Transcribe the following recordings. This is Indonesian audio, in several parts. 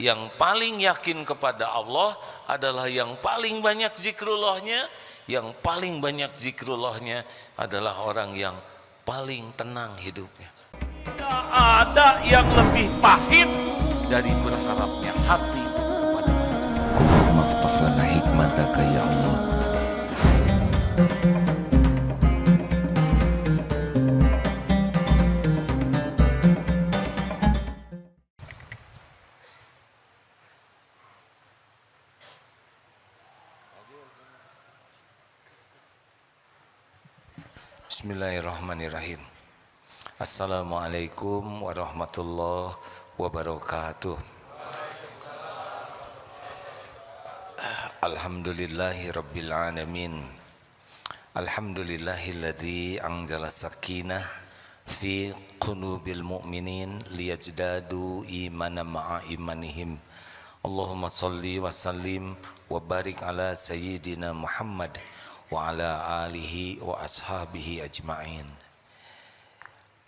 yang paling yakin kepada Allah adalah yang paling banyak zikrullahnya. Yang paling banyak zikrullahnya adalah orang yang paling tenang hidupnya. Tidak ada yang lebih pahit dari berharapnya hati kepada Allah. Allahumma aftah lana hikmataka ya Allah. Bismillahirrahmanirrahim. Assalamualaikum warahmatullahi wabarakatuh. Alhamdulillahi rabbil alamin. Alhamdulillahilladzi anzala sakinah fi qulubil mu'minin liyajdadu imanan ma'a imanihim. Allahumma salli wa sallim wa barik ala sayyidina Muhammad wa ala alihi wa ashabihi ajma'in.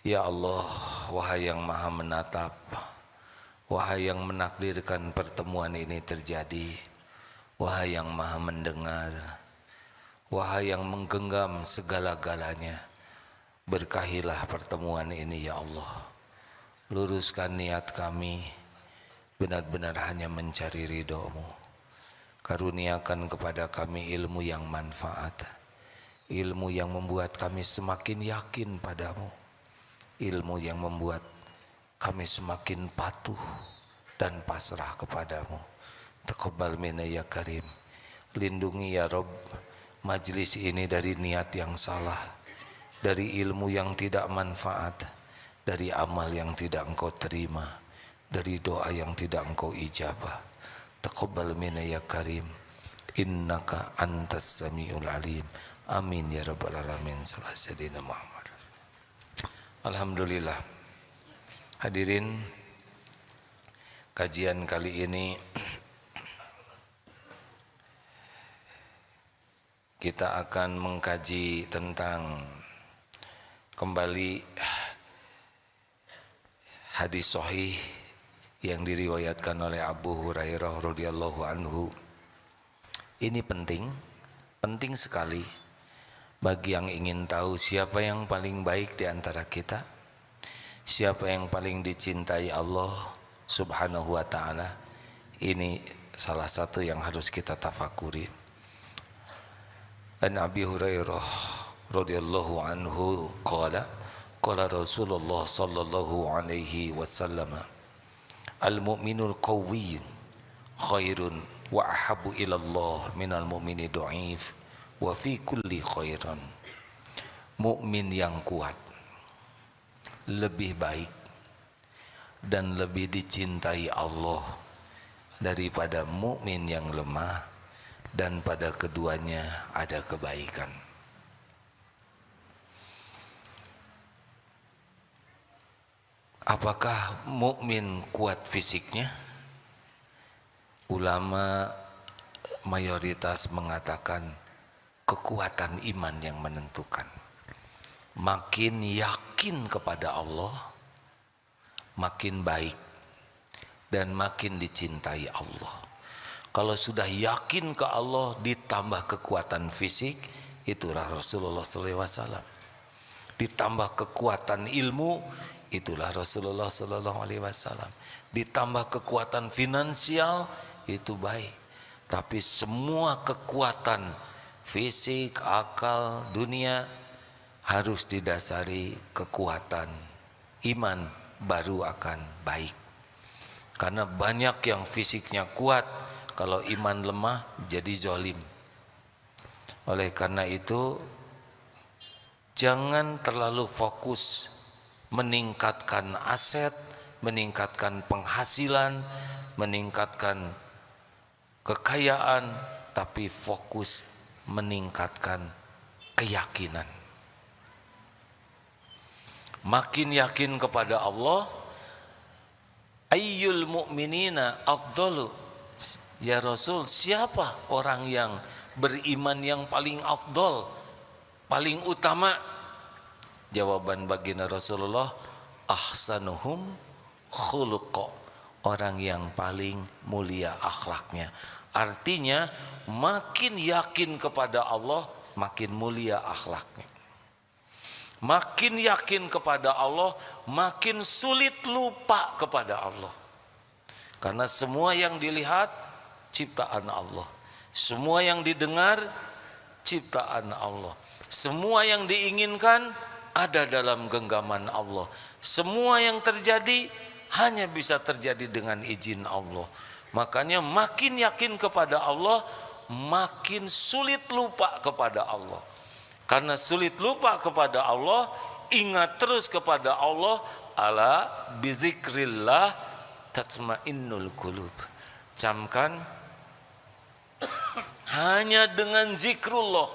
Ya Allah, wahai yang maha menatap, wahai yang menakdirkan pertemuan ini terjadi, wahai yang maha mendengar, wahai yang menggenggam segala-galanya, berkahilah pertemuan ini ya Allah. Luruskan niat kami, benar-benar hanya mencari ridho-Mu. Karuniakan kepada kami ilmu yang manfaat, ilmu yang membuat kami semakin yakin padamu, ilmu yang membuat kami semakin patuh dan pasrah kepadamu. Taqabbal minna ya karim. Lindungi ya Rabb majlis ini dari niat yang salah, dari ilmu yang tidak manfaat, dari amal yang tidak Engkau terima, dari doa yang tidak Engkau ijabah. Taqabbal minna ya karim, innaka antas samiul alim. Amin ya rabbal alamin. Sallallahu alaihi Muhammad. Alhamdulillah. Hadirin, kajian kali ini kita akan mengkaji tentang kembali hadis sahih yang diriwayatkan oleh Abu Hurairah radhiyallahu anhu. Ini penting sekali bagi yang ingin tahu siapa yang paling baik di antara kita, siapa yang paling dicintai Allah Subhanahu wa taala. Ini salah satu yang harus kita tafakuri. An Abi Hurairah radhiyallahu anhu qala Rasulullah sallallahu alaihi wasallam, al-mu'minul qawwi khairun wa ahabbu ilallah minal mu'mini du'if wa fi kulli khairan. Mukmin yang kuat lebih baik dan lebih dicintai Allah daripada mukmin yang lemah, dan pada keduanya ada kebaikan. Apakah mukmin kuat fisiknya? Ulama mayoritas mengatakan kekuatan iman yang menentukan. Makin yakin kepada Allah, makin baik dan makin dicintai Allah. Kalau sudah yakin ke Allah ditambah kekuatan fisik, itulah Rasulullah SAW. Ditambah kekuatan ilmu, itulah Rasulullah SAW. Ditambah kekuatan finansial, itu baik. Tapi semua kekuatan fisik, akal, dunia harus didasari kekuatan iman, baru akan baik. Karena banyak yang fisiknya kuat, kalau iman lemah jadi zalim. Oleh karena itu, jangan terlalu fokus meningkatkan aset, meningkatkan penghasilan, meningkatkan kekayaan, tapi fokus meningkatkan keyakinan. Makin yakin kepada Allah, ayyul mu'minina afdalu. Ya Rasul, siapa orang yang beriman yang paling afdal, paling utama? Jawaban baginda Rasulullah, ahsanuhum khuluqa orang yang paling mulia akhlaknya. Artinya makin yakin kepada Allah, makin mulia akhlaknya. Makin yakin kepada Allah, makin sulit lupa kepada Allah. Karena semua yang dilihat ciptaan Allah. Semua yang didengar ciptaan Allah. Semua yang diinginkan ada dalam genggaman Allah. Semua yang terjadi hanya bisa terjadi dengan izin Allah. Makanya makin yakin kepada Allah, makin sulit lupa kepada Allah. Karena sulit lupa kepada Allah, ingat terus kepada Allah. Ala bizikrillah tatmainnul qulub. Camkan, hanya dengan zikrullah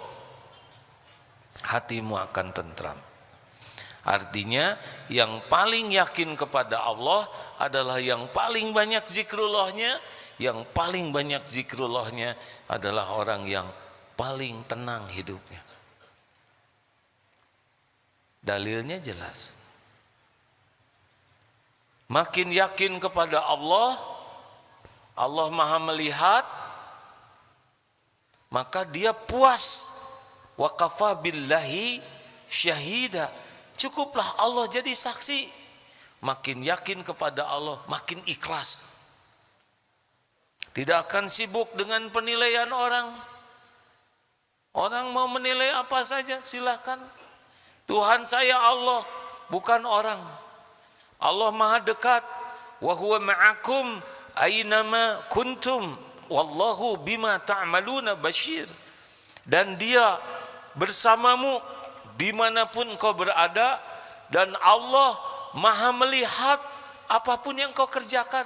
hatimu akan tentram. Artinya yang paling yakin kepada Allah adalah yang paling banyak zikrullahnya. Yang paling banyak zikrullahnya adalah orang yang paling tenang hidupnya. Dalilnya jelas. Makin yakin kepada Allah, Allah Maha melihat, maka dia puas. Wa kafa billahi syahida. Cukuplah Allah jadi saksi. Makin yakin kepada Allah, makin ikhlas. Tidak akan sibuk dengan penilaian orang. Orang mau menilai apa saja, silakan. Tuhan saya Allah, bukan orang. Allah Maha dekat. Wa huwa ma'akum aynama kuntum wallahu bima ta'maluna basyir. Dan dia bersamamu dimanapun kau berada, dan Allah Maha melihat apapun yang kau kerjakan.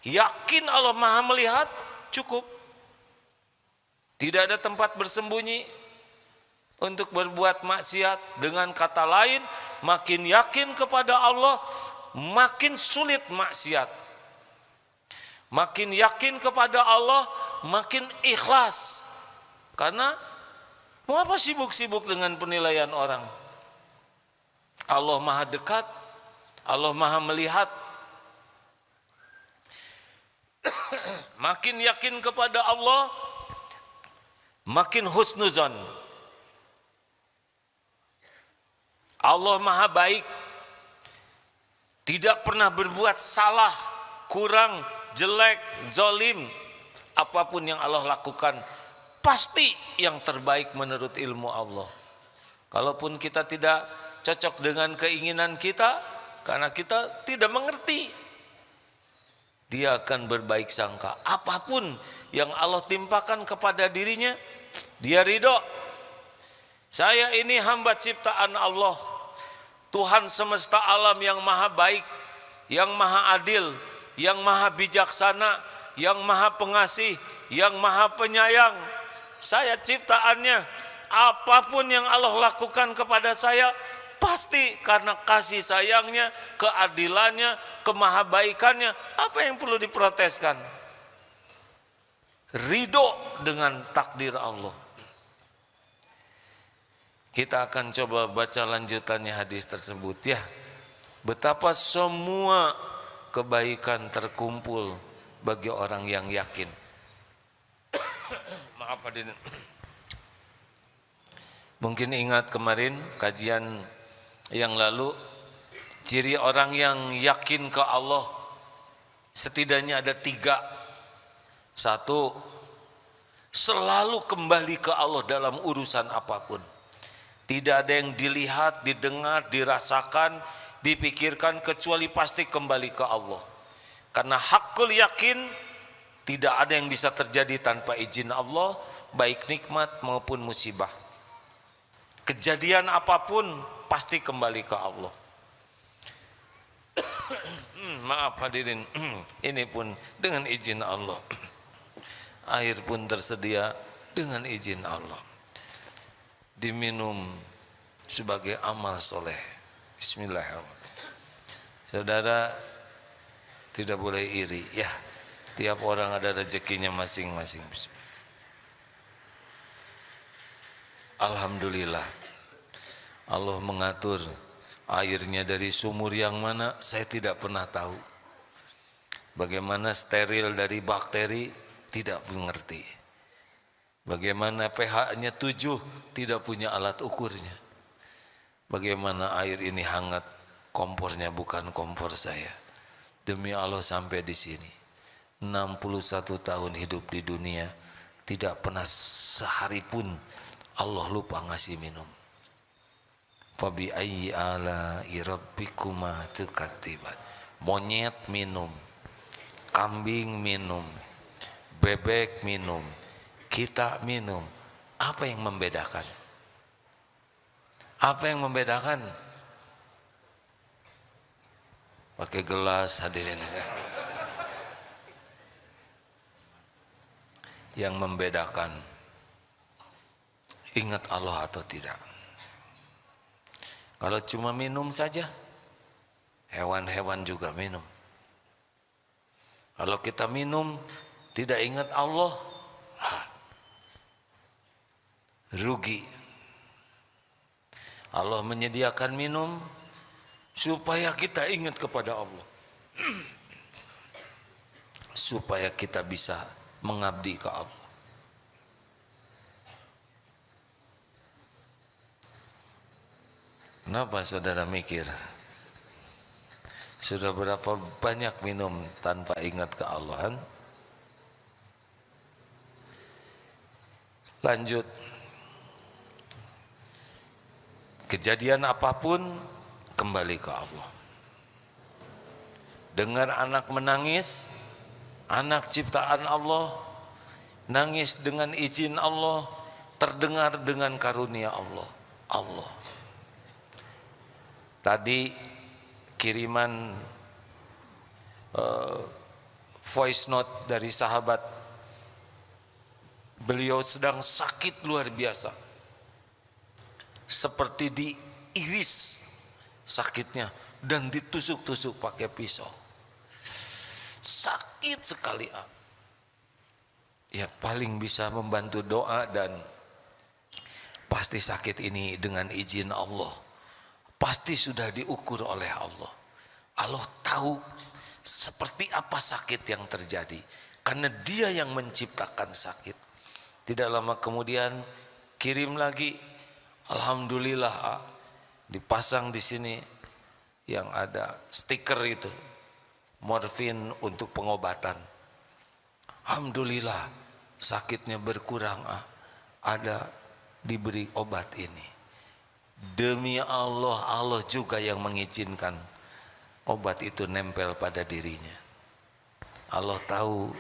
Yakin Allah Maha melihat, cukup. Tidak ada tempat bersembunyi untuk berbuat maksiat. Dengan kata lain, makin yakin kepada Allah, makin sulit maksiat. Makin yakin kepada Allah, makin ikhlas. Karena mau apa sibuk-sibuk dengan penilaian orang? Allah Maha dekat, Allah Maha melihat. Makin yakin kepada Allah, makin husnuzon. Allah Maha baik, tidak pernah berbuat salah, kurang, jelek, zalim. Apapun yang Allah lakukan pasti yang terbaik menurut ilmu Allah. Kalaupun kita tidak cocok dengan keinginan kita, karena kita tidak mengerti, dia akan berbaik sangka. Apapun yang Allah timpakan kepada dirinya, dia ridho. Saya ini hamba ciptaan Allah, Tuhan semesta alam yang maha baik, yang maha adil, yang maha bijaksana, yang maha pengasih, yang maha penyayang. Saya ciptaannya, apapun yang Allah lakukan kepada saya, pasti karena kasih sayangnya, keadilannya, kemahabaikannya. Apa yang perlu diproteskan? Ridho dengan takdir Allah. Kita akan coba baca lanjutannya hadis tersebut ya. Betapa semua kebaikan terkumpul bagi orang yang yakin. Maaf hadirin. Mungkin ingat kemarin kajian yang lalu, ciri orang yang yakin ke Allah setidaknya ada 3. 1, selalu kembali ke Allah dalam urusan apapun. Tidak ada yang dilihat, didengar, dirasakan, dipikirkan kecuali pasti kembali ke Allah. Karena hakul yakin, tidak ada yang bisa terjadi tanpa izin Allah, baik nikmat maupun musibah. Kejadian apapun pasti kembali ke Allah. Maaf hadirin, ini pun dengan izin Allah. Air pun tersedia dengan izin Allah. Diminum sebagai amal soleh. Bismillahirrahmanirrahim. Saudara, tidak boleh iri ya. Tiap orang ada rezekinya masing-masing. Alhamdulillah, Allah mengatur airnya dari sumur yang mana saya tidak pernah tahu. Bagaimana steril dari bakteri, tidak mengerti. Bagaimana pH-nya 7, tidak punya alat ukurnya. Bagaimana air ini hangat, kompornya bukan kompor saya. Demi Allah sampai di sini. 61 tahun hidup di dunia, tidak pernah sehari pun Allah lupa ngasih minum. Fabi ayyi ala'i rabbikuma tukadziban. Monyet minum, kambing minum, bebek minum, kita minum. Apa yang membedakan? Apa yang membedakan? Pakai gelas, hadirin. Yang membedakan ingat Allah atau tidak. Kalau cuma minum saja, hewan-hewan juga minum. Kalau kita minum tidak ingat Allah, rugi. Allah menyediakan minum supaya kita ingat kepada Allah, supaya kita bisa mengabdi ke Allah. Kenapa saudara mikir? Sudah berapa banyak minum tanpa ingat ke Allahan? Lanjut. Kejadian apapun kembali ke Allah. Dengar anak menangis, anak ciptaan Allah, nangis dengan izin Allah, terdengar dengan karunia Allah. Allah. Tadi kiriman voice note dari sahabat, beliau sedang sakit luar biasa, seperti diiris sakitnya dan ditusuk-tusuk pakai pisau, sakit sekali. Ya paling bisa membantu doa, dan pasti sakit ini dengan izin Allah. Pasti sudah diukur oleh Allah. Allah tahu seperti apa sakit yang terjadi, karena Dia yang menciptakan sakit. Tidak lama kemudian kirim lagi, alhamdulillah, dipasang di sini yang ada stiker itu, morfin untuk pengobatan. Alhamdulillah sakitnya berkurang, ada diberi obat ini. Demi Allah, Allah juga yang mengizinkan obat itu nempel pada dirinya. Allah tahu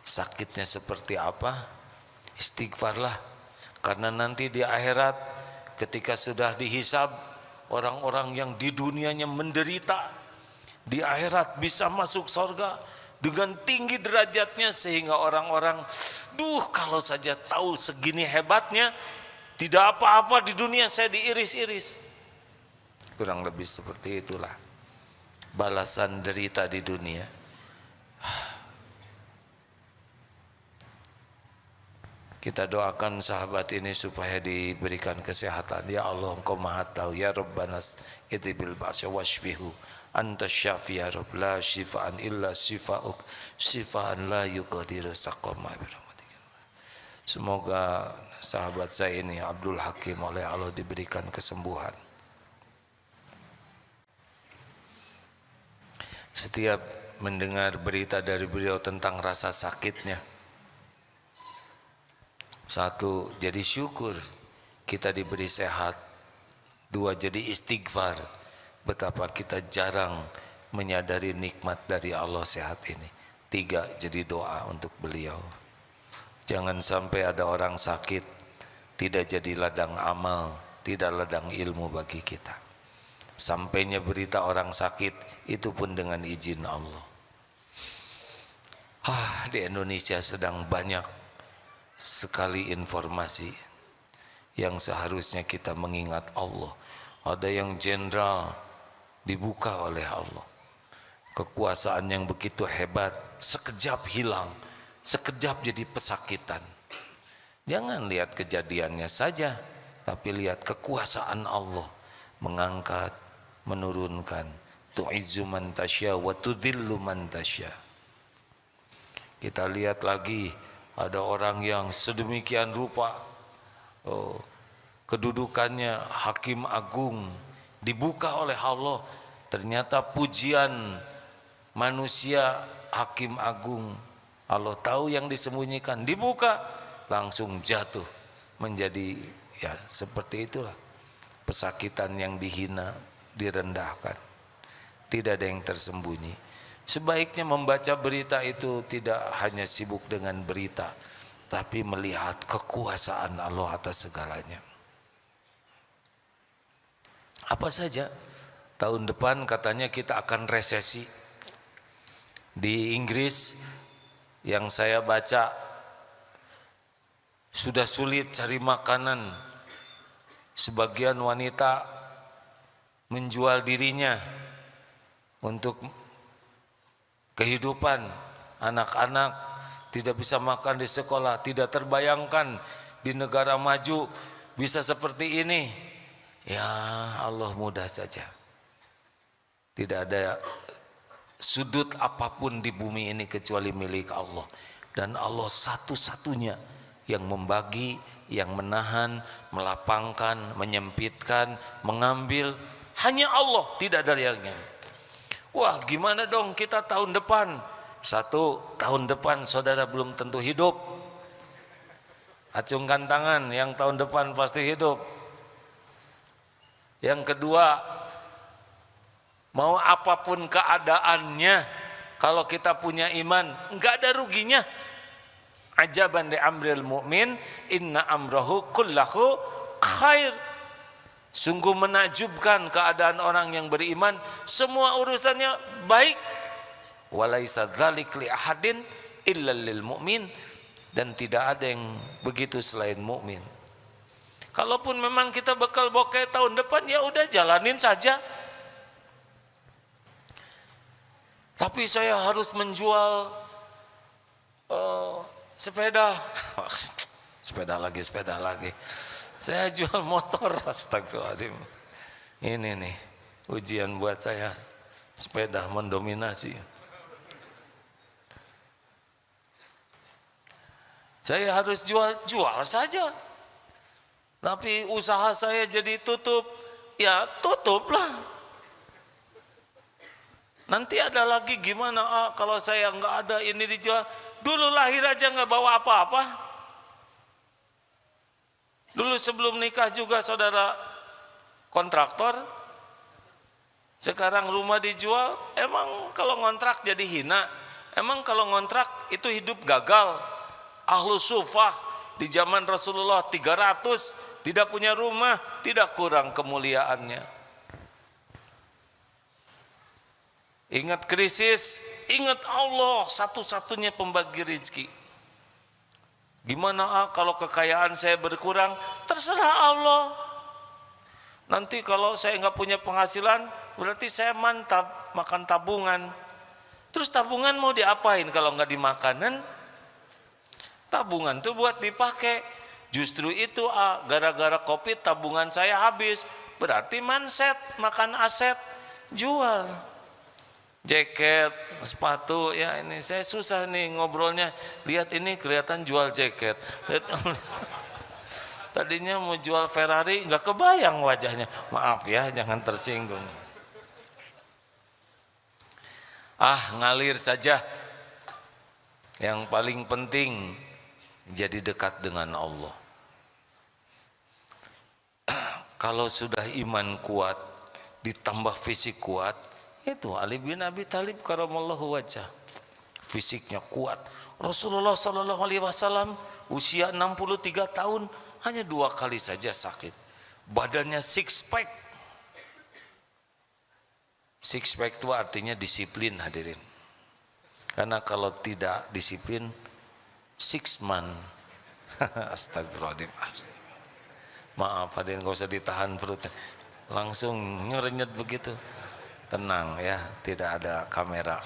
sakitnya seperti apa. Istighfarlah, karena nanti di akhirat ketika sudah dihisab, orang-orang yang di dunianya menderita, di akhirat bisa masuk surga dengan tinggi derajatnya, sehingga orang-orang, kalau saja tahu segini hebatnya, tidak apa-apa di dunia saya diiris-iris. Kurang lebih seperti itulah balasan derita di dunia. Kita doakan sahabat ini supaya diberikan kesehatan. Ya Allah, Engkau Maha Tahu. Ya Rabbana idhibil ba'sa washfihu anta syafi ya Rabb, la shifaan illa shifa'uk, shifaan la yuqadiru saqama birahmatika. Semoga sahabat saya ini Abdul Hakim oleh Allah diberikan kesembuhan. Setiap mendengar berita dari beliau tentang rasa sakitnya, satu, jadi syukur kita diberi sehat. Dua, jadi istighfar, betapa kita jarang menyadari nikmat dari Allah sehat ini. Tiga, jadi doa untuk beliau. Jangan sampai ada orang sakit tidak jadi ladang amal, tidak ladang ilmu bagi kita. Sampainya berita orang sakit itu pun dengan izin Allah. Di Indonesia sedang banyak sekali informasi yang seharusnya kita mengingat Allah. Ada yang jenderal dibuka oleh Allah, kekuasaan yang begitu hebat sekejap hilang, sekejap jadi pesakitan. Jangan lihat kejadiannya saja, tapi lihat kekuasaan Allah mengangkat, menurunkan. Tu'izzu man tasya wa tudhillu man tasya. Kita lihat lagi ada orang yang sedemikian rupa, kedudukannya hakim agung, dibuka oleh Allah, ternyata pujian manusia hakim agung. Allah tahu yang disembunyikan, dibuka langsung jatuh menjadi ya seperti itulah. Pesakitan yang dihina, direndahkan, tidak ada yang tersembunyi. Sebaiknya membaca berita itu tidak hanya sibuk dengan berita, tapi melihat kekuasaan Allah atas segalanya. Apa saja? Tahun depan katanya kita akan resesi. Di Inggris yang saya baca sudah sulit cari makanan. Sebagian wanita menjual dirinya untuk kehidupan. Anak-anak tidak bisa makan di sekolah. Tidak terbayangkan di negara maju bisa seperti ini. Ya Allah, mudah saja. Tidak ada sudut apapun di bumi ini kecuali milik Allah. Dan Allah satu-satunya yang membagi, yang menahan, melapangkan, menyempitkan, mengambil. Hanya Allah, tidak ada yang lain. Wah, gimana dong kita tahun depan? Satu, tahun depan saudara belum tentu hidup. Acungkan tangan yang tahun depan pasti hidup. Yang kedua, mau apapun keadaannya, kalau kita punya iman, enggak ada ruginya. Ajaban li amril mu'min, inna amrahu kullahu khair. Sungguh menakjubkan keadaan orang yang beriman, semua urusannya baik. Walaisa dzalik li ahadin illa lil mu'min, dan tidak ada yang begitu selain mukmin. Kalaupun memang kita bakal bokeh tahun depan, ya udah jalanin saja. Tapi saya harus menjual sepeda. Sepeda lagi. Saya jual motor, astagfirullahaladzim. Ini nih ujian buat saya, sepeda mendominasi. Saya harus jual saja. Tapi usaha saya jadi tutup, ya tutuplah. Nanti ada lagi gimana? Kalau saya nggak ada ini dijual. Dulu lahir aja nggak bawa apa-apa. Dulu sebelum nikah juga saudara kontraktor. Sekarang rumah dijual. Emang kalau ngontrak jadi hina? Emang kalau ngontrak itu hidup gagal? Ahlu sufah di zaman Rasulullah 300 tidak punya rumah, tidak kurang kemuliaannya. Ingat krisis, ingat Allah satu-satunya pembagi rezeki. Gimana kalau kekayaan saya berkurang? Terserah Allah. Nanti kalau saya nggak punya penghasilan, berarti saya mantap makan tabungan. Terus tabungan mau diapain kalau nggak dimakanan? Tabungan tuh buat dipakai. Justru itu gara-gara COVID tabungan saya habis. Berarti manset, makan aset, jual. Jaket, sepatu, ya ini saya susah nih ngobrolnya. Lihat ini kelihatan jual jaket. Tadinya mau jual Ferrari, nggak kebayang wajahnya. Maaf ya, jangan tersinggung. Ngalir saja. Yang paling penting jadi dekat dengan Allah. Kalau sudah iman kuat, ditambah fisik kuat, itu Ali bin Abi Thalib karamallahu wajah, fisiknya kuat. Rasulullah sallallahu alaihi wasallam usia 63 tahun hanya 2 kali saja sakit. Badannya six pack. Six pack itu artinya disiplin, hadirin. Karena kalau tidak disiplin, 6 month. Astagfirullahaladzim. Maaf hadirin, gak usah ditahan perutnya, langsung ngerenyet begitu. Tenang ya, tidak ada kamera.